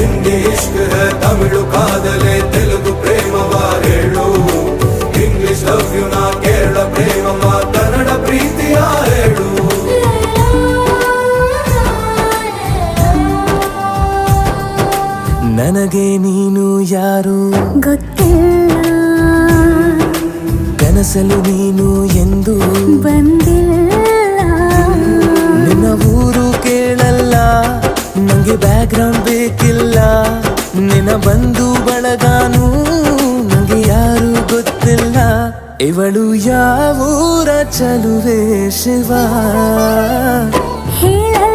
ಹಿಂದಿ ಇಷ್ಕ್ high Tamil ಕಾದಲೆ Telugu ಪ್ರೇಮವ ಹೇಳು English love you ನಾ ಕೇರಳ ಪ್ರೇಮವ ಕನ್ನಡ ಪ್ರೀತಿಯ ಹೇಳು ನನಗೆ ನೀನು ಯಾರು ಗೊತ್ತಿಲ್ಲ ಕನಸಲು ನೀನು ಎಂದು ಬಂದಿಲ್ಲ ನಿನ್ನ ಊರು ಕೇಳಲ್ಲ ನಂಗೆ ಬ್ಯಾಕ್ ಗ್ರೌಂಡ್ ಬೇಕಿಲ್ಲ ನಿನ್ನ ಬಂಧು ಬಳಗಾನು ನಂಗೆ ಯಾರು ಗೊತ್ತಿಲ್ಲ ಇವಳು ಯಾವೂರ ಚಲುವೆ ಶಿವ ಹೇಳಲ್ಲ